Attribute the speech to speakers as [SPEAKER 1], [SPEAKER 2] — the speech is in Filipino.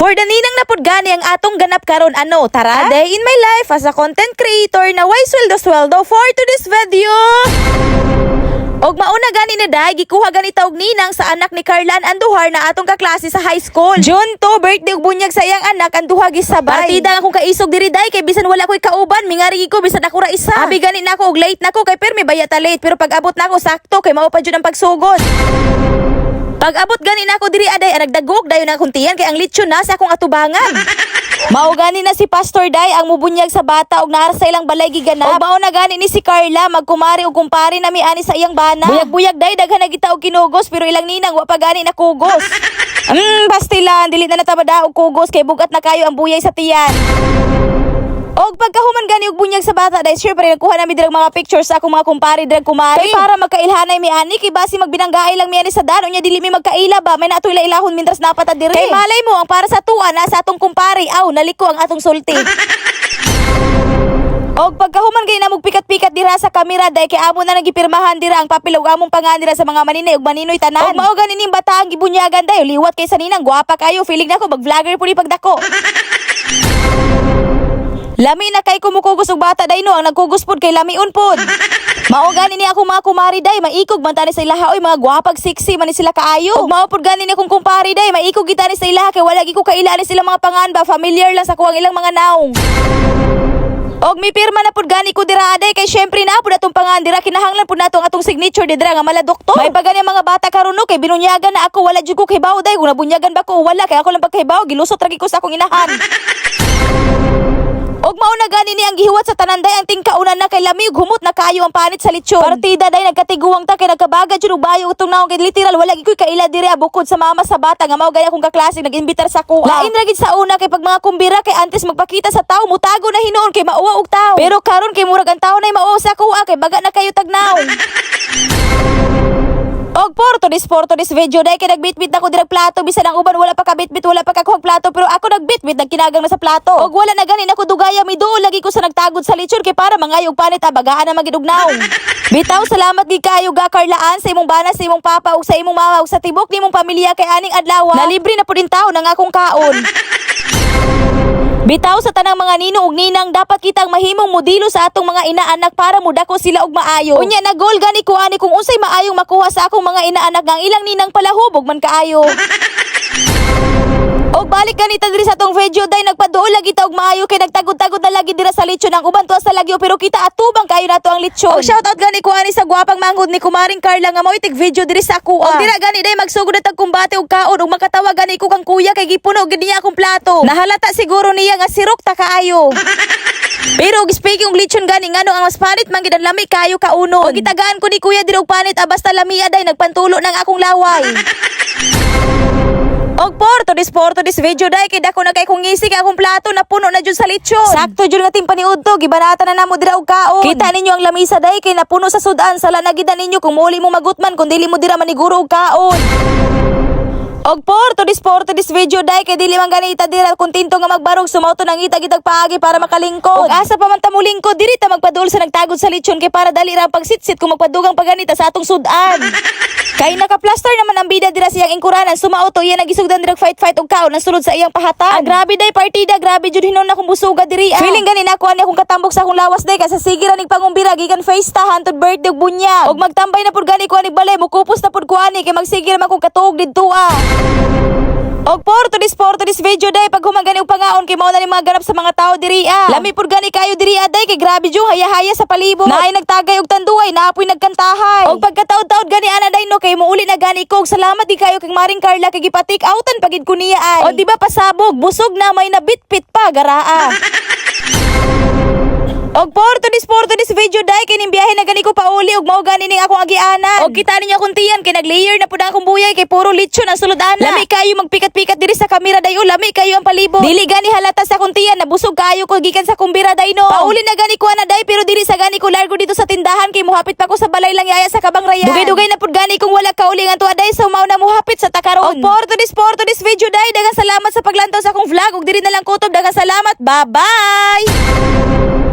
[SPEAKER 1] For the ninang na pud gani ang atong ganap karon ano, tara? A day in my life as a content creator na way sweldo for today's video. Og mauna gani na day, gikuha gani tawag ninang sa anak ni Carlan Andujar na atong kaklase sa high school. June 2, birthday ug bunyag sa iyang anak, Andujar gisabay. Partida akong kaisog diri day kay bisan wala ko'y kauban, mingari ko bisan ako ra isa. Abi gani nako og late nako kay permi bayata late, pero pag abot nako sakto kay mao pa jud ang pagsugod. Pag abot gani nako diri aday nagdagok dayon akong tiyan kay ang lechon na sa akong atubangan. Mao gani na si Pastor Day ang mubunyag sa bata og naara sa ilang balay giganap. Og mao na gani ni si Carla magkumari og kumpare na miani sa iyang bana. Buyag-buyag day daghan na kita og kinugos pero ilang ninang wa pa gani nakugos. Pastilan dili na natabada og kugos kay bugat na kayo ang buyay sa tiyan. Og pagkahuman gani og bunyag sa bata day syempre nagkuha nami dirang mga pictures sa akong mga kumpare dirang kumari. Kay para magkailhanay mi ani kay basi magbinanggaay lang mi ani sa dano nya dili mi magkaila ba may nato ilahon mintras napata diri. Kay malay mo ang para sa tuwa na sa atong kumpare aw naliko ang atong sulti. Og pagkahuman gay na pikat-pikat dira sa kamera day kay amo na nagipirmahan dira ang papel ug among pangan dira sa mga maninay ug maninoy tanan. Og mao gani ning bata ang gibunyagan day liwat kay sa ninang gwapa kayo feeling nako mag-vlogger pud pagdako. Lami na kay kumukugos og bata day no ang nagkugos pod kay lamiun pod. Mao gani ni ako mga kumari day maikog man tani sa ilaha oy mga gwapag sexy man ni sila kaayo. Ug mao pod gani ni akong kumpari day maikog gitani sa ilaha kay wala gi ko kaila ni sila mga pangan ba familiar lang sa kuwang ilang mga naong. Og mi pirma na pud gani ko dira day kay syempre na pud atong pangan dira kinahanglan pud nato ang atong signature dira nga mala doktor. May pagani mga bata karon no kay binunyagan na ako wala jud ko hibaw day kung nabunyagan ba ko wala kay ako lang pagkahibaw gilusot ra gi ko sa akong inahan. Og mao na gani ni ang gihuwat sa tanan day ang tingkaunan na kay lami ug humot na kayo ang panit sa lechon. Partida day nagkatiguang ta kay nagkabaga jud og bayo utong naong kay literal wala gid koy kaila diri bukod sa mama sa bata nga mao gaya akong kaklase nag-imbitar sa kuha. Lain ra gid sa una kay pag mga kumbira kay antes magpakita sa tawo mutago na hinuon kay mauwa og tawo. Pero karon kay murag ang tawo nay mauwa sa kuha kay baga na kayo tagnaw. Og for this video day kay nagbitbit ako dirag plato bisan ang uban wala pa kabitbit wala pa kakuhag plato pero ako nagbitbit nagkinagang na sa plato. Og wala na gani nako dugaya mi duol lagi ko sa nagtagod sa lechon kay para mangayog panit bagaan na magidugnaw. Bitaw salamat gid kayo ga Carlaan sa imong bana sa imong papa ug sa imong mama ug sa tibok nimong pamilya kay aning adlaw na libre na pud taon ang akong kaon. Bitaw sa tanang mga nino ug ninang dapat kitang mahimong modelo sa atong mga inaanak para mudako sila og maayo. Unya na goal gani ko ani kung unsay maayong makuha sa akong mga inaanak nga ilang ninang palahubog man kaayo. Og balik ganita diri sa atong video day nagpaduol lagi ta og maayo kay nagtagod-tagod na lagi dira sa lechon ang uban tuwa sa lagyo pero kita atubang kayo nato ang lechon. Og shout out gani ko ani sa gwapang manghud ni kumaring Carla nga moitig video diri sa ako. Og dira gani day magsugod na tag kumbate og kaon og makatawa gani ko kang kuya kay gipuno gid niya akong plato. Nahalata siguro niya nga sirok ta kaayo. Pero speaking og lechon gani ngano ang mas panit man gid ang lami kayo kaunon. Og gitagaan ko ni kuya diri og panit basta lamiya day nagpantulo nang akong laway. Og for this video day kay dako na kay kung ngisig akong plato na puno na jud sa lechon. Sakto jud nga timpaniud to gibarata na namo dira og kaon. Kita ninyo ang lamisa day kay napuno sa sudan sala na gid ninyo kung muli mo magutman kung dili mo dira maniguro og kaon. Og for this video day kay dili man ganita dira kuntinto nga magbarog sumauto nang itag-itag paagi para makalingkod. Og asa pa man ta mulingkod diri ta magpadul sa nagtagod sa lechon kay para dali ra pagsitsit kung magpadugang paganita sa atong sudan. Kay naka-plaster naman ang bida dira siyang ingkuranan sumauto iya nagisugdan dirag fight og kaon ang sulod sa iyang pahatan. Grabe day partida grabe jud hinon akong busuga diri. Feeling gani nako ani akong katambok sa akong lawas day kasi sige ra ning pangumbira gikan face ta hantod birthday ug bunyag. Og magtambay na pud gani ko ani balay mukupos na pud ko ani kay magsige ra man kong katuog didto Og for this video day pag humagani og pangaon kay mao na ni mga ganap sa mga tao diri Lami pud gani kayo diri day kay grabe jud haya-haya sa palibot. Naay nagtagay og tanduay naapoy nagkantahay. Og pagkataod-taod gani ana day no kay muuli na gani ko og salamat di kayo kay Maring Carla kay gipatik outan pagid ko niya ay. O di ba pasabog busog na may nabitpit pa garaa. Og for this video day kay ning biyahe na gani ko pauli og mao gani ning akong agianan. Og kita ninyo akong tiyan kay naglayer na pud akong buyay kay puro lechon ang sulod-ana. Lami kayo magpikat-pikat diri sa kamera day lami kayo ang palibot. Dili gani halata sa akong tiyan na busog kayo ko gikan sa kumbira day no. Pauli na gani ko ana day pero diri sa gani ko largo dito sa tindahan kay muhapit pa ko sa balay lang yaya sa Kabang Rayan. Dugay-dugay na pud gani kung wala kauli nga tuwa day so mao na muhapit sa takaron. Og for this video day daghang salamat sa paglantaw sa akong vlog og diri na lang kutob daghang salamat. Bye-bye.